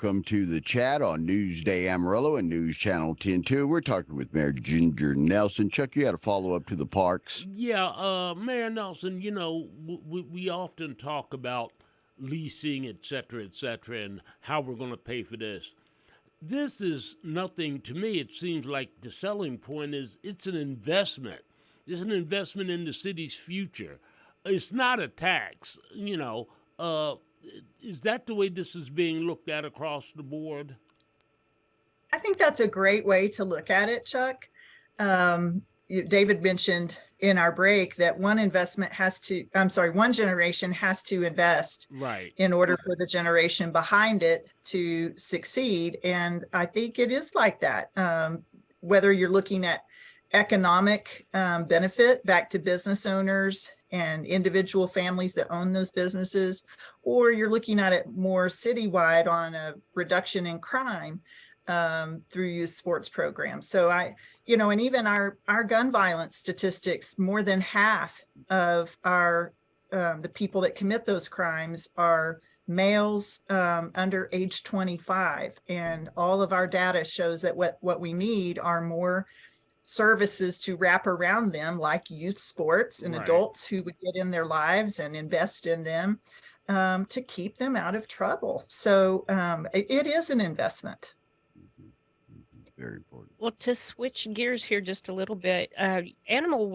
Welcome to the chat on Newsday Amarillo and News Channel 10-2. We're talking with Mayor Ginger Nelson. Chuck, you had a follow-up to the parks. Yeah, Mayor Nelson, we often talk about leasing, et cetera, and how we're going to pay for this. This is nothing to me. It seems like the selling point is it's an investment. It's an investment in the city's future. It's not a tax. Is that the way this is being looked at across the board? I think that's a great way to look at it, Chuck. David mentioned in our break that one generation has to invest Right. in order for the generation behind it to succeed. And I think it is like that. Whether you're looking at economic benefit back to business owners and individual families that own those businesses, or you're looking at it more citywide on a reduction in crime through youth sports programs. So and even our gun violence statistics, more than half of our the people that commit those crimes are males under age 25. And all of our data shows that what we need are more services to wrap around them, like youth sports and adults who would get in their lives and invest in them to keep them out of trouble. So it is an investment. Very important. Well, to switch gears here just a little bit, animal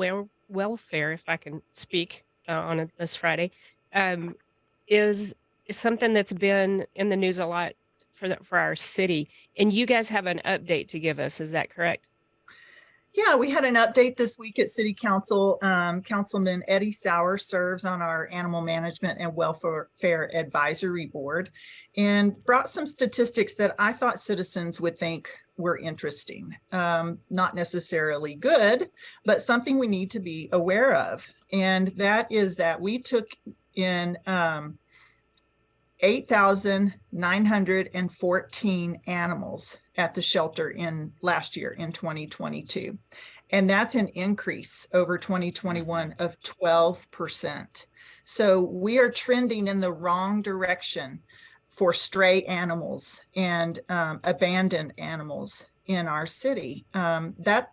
welfare, if I can speak on this Friday, is something that's been in the news a lot for our city. And you guys have an update to give us. Is that correct? Yeah, we had an update this week at City Council. Councilman Eddie Sauer serves on our Animal Management and Welfare Advisory Board and brought some statistics that I thought citizens would think were interesting. Not necessarily good, but something we need to be aware of. And that is that we took in 8,914 animals at the shelter in last year in 2022. And that's an increase over 2021 of 12%. So we are trending in the wrong direction for stray animals and abandoned animals in our city. That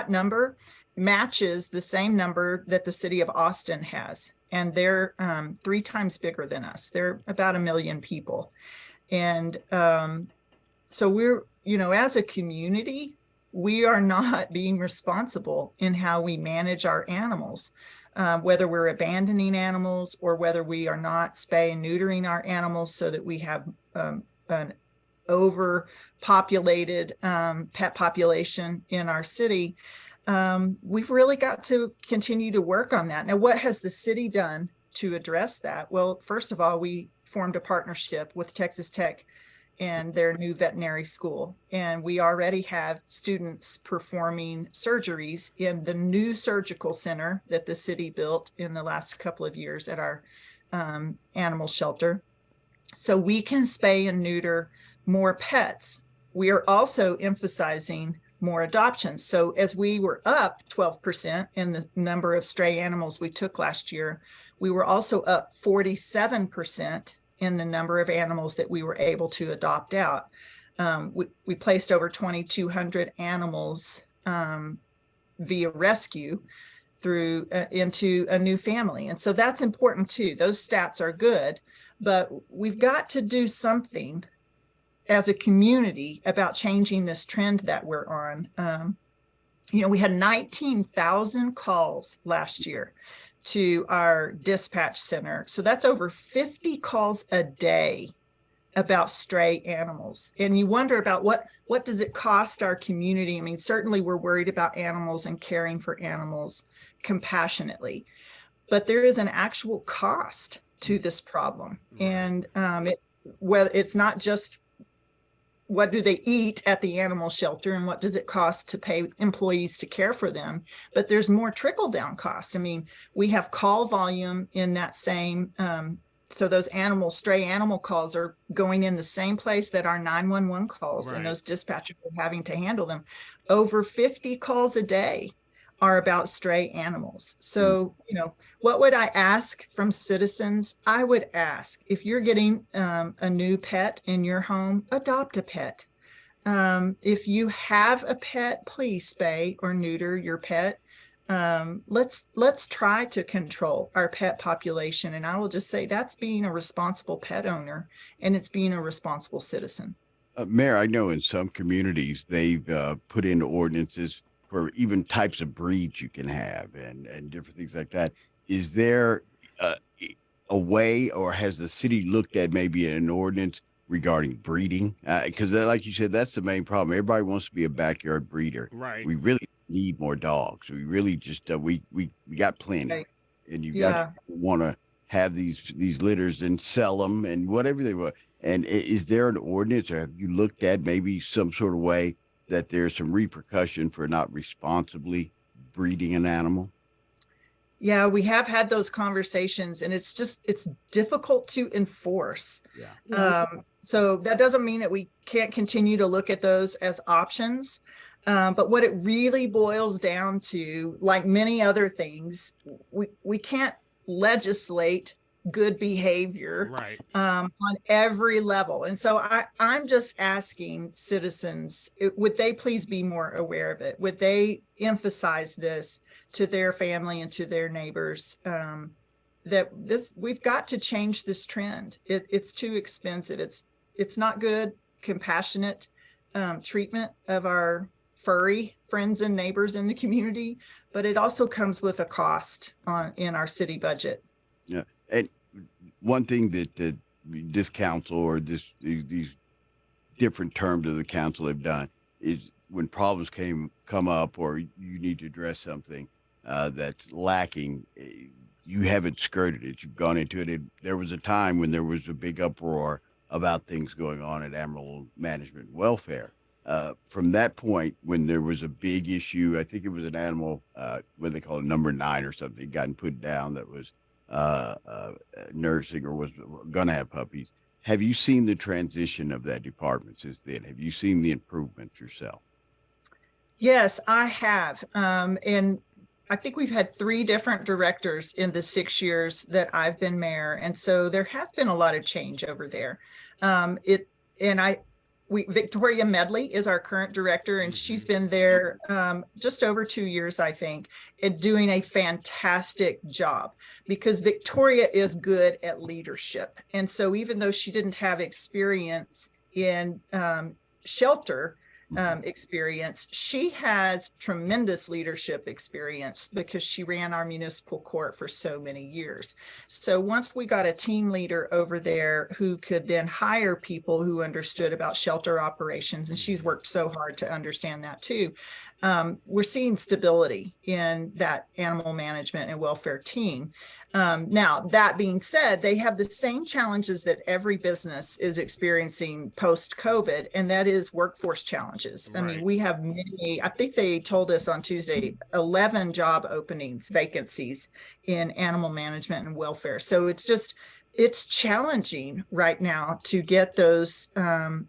number matches the same number that the city of Austin has. And they're 3 times bigger than us. They're about 1 million people. And so we're, as a community, we are not being responsible in how we manage our animals, whether we're abandoning animals or whether we are not spay and neutering our animals so that we have an overpopulated pet population in our city. We've really got to continue to work on that. Now, what has the city done to address that? Well, first of all, we formed a partnership with Texas Tech and their new veterinary school. And we already have students performing surgeries in the new surgical center that the city built in the last couple of years at our animal shelter. So we can spay and neuter more pets. We are also emphasizing more adoptions. So as we were up 12% in the number of stray animals we took last year, we were also up 47% in the number of animals that we were able to adopt out. We placed over 2,200 animals via rescue through into a new family. And so that's important too. Those stats are good, but we've got to do something as a community about changing this trend that we're on. We had 19,000 calls last year to our dispatch center. So that's over 50 calls a day about stray animals. And you wonder about what does it cost our community? I mean, certainly we're worried about animals and caring for animals compassionately, but there is an actual cost to this problem. And it's not just what do they eat at the animal shelter and what does it cost to pay employees to care for them? But there's more trickle down cost. I mean, we have call volume in that same, so those stray animal calls are going in the same place that our 911 calls and those dispatchers are having to handle them. Over 50 calls a day are about stray animals. So, what would I ask from citizens? I would ask, if you're getting a new pet in your home, adopt a pet. If you have a pet, please spay or neuter your pet. Let's try to control our pet population. And I will just say that's being a responsible pet owner, and it's being a responsible citizen. Mayor, I know in some communities they've put in ordinances for even types of breeds you can have and different things like that. Is there uh, a way, or has the city looked at maybe an ordinance regarding breeding? Because, like you said, that's the main problem. Everybody wants to be a backyard breeder. Right. We really need more dogs. We really just we got plenty, Right. and you Yeah. got want to have these litters and sell them and whatever they want. And is there an ordinance, or have you looked at maybe some sort of way that there's some repercussion for not responsibly breeding an animal? Yeah, we have had those conversations, and it's difficult to enforce. Yeah. So that doesn't mean that we can't continue to look at those as options. But what it really boils down to, like many other things, we can't legislate good behavior Right. on every level. And so I'm just asking citizens, would they please be more aware of it? Would they emphasize this to their family and to their neighbors? That we've got to change this trend. It's too expensive. It's not good, compassionate treatment of our furry friends and neighbors in the community, but it also comes with a cost in our city budget. Yeah. And one thing that this council, or these different terms of the council have done, is when problems come up, or you need to address something that's lacking, you haven't skirted it. You've gone into it. There was a time when there was a big uproar about things going on at Amarillo Management and Welfare. From that point, when there was a big issue, I think it was an animal, what they call it, number 9 or something, gotten put down, that was nursing or was going to have puppies. Have you seen the transition of that department since then? Have you seen the improvements yourself? Yes, I have. And I think we've had 3 different directors in the 6 years that I've been mayor. And so there has been a lot of change over there. Victoria Medley is our current director, and she's been there just over 2 years, I think, and doing a fantastic job, because Victoria is good at leadership. And so even though she didn't have experience in shelter experience, she has tremendous leadership experience because she ran our municipal court for so many years. So once we got a team leader over there who could then hire people who understood about shelter operations, and she's worked so hard to understand that too, we're seeing stability in that animal management and welfare team. Now, that being said, they have the same challenges that every business is experiencing post-COVID, and that is workforce challenges. Right. I mean, we have many, I think they told us on Tuesday, 11 job openings, vacancies in animal management and welfare. So it's challenging right now to get those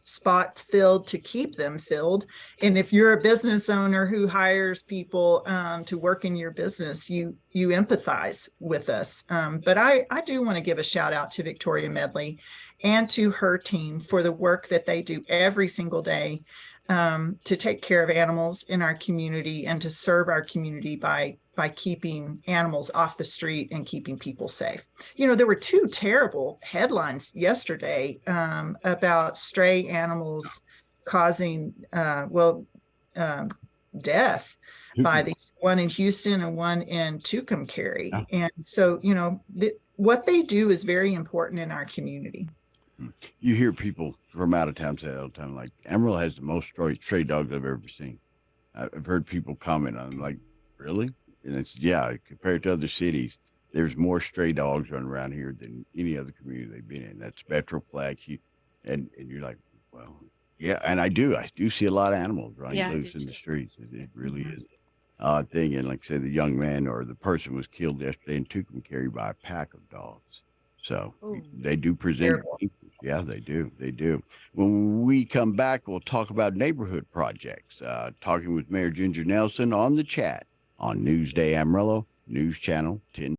spots filled, to keep them filled. And if you're a business owner who hires people to work in your business, you empathize with us. But I do want to give a shout out to Victoria Medley and to her team for the work that they do every single day to take care of animals in our community and to serve our community by keeping animals off the street and keeping people safe. There were 2 terrible headlines yesterday about stray animals causing, death by these, one in Houston and one in Tucumcari. Yeah. And so, what they do is very important in our community. You hear people from out of town say all the time, like, Amarillo has the most stray dogs I've ever seen. I've heard people comment on, like, really? And it's, yeah, compared to other cities, there's more stray dogs running around here than any other community they've been in. That's Metroplex. And you're like, well, yeah. And I do see a lot of animals running loose in the streets. It really is an odd thing. And like I said, the young man or the person was killed yesterday in Tucumcari by a pack of dogs. So they do present. Yeah, they do. They do. When we come back, we'll talk about neighborhood projects. Talking with Mayor Ginger Nelson on the chat on Newsday Amarillo, News Channel 10.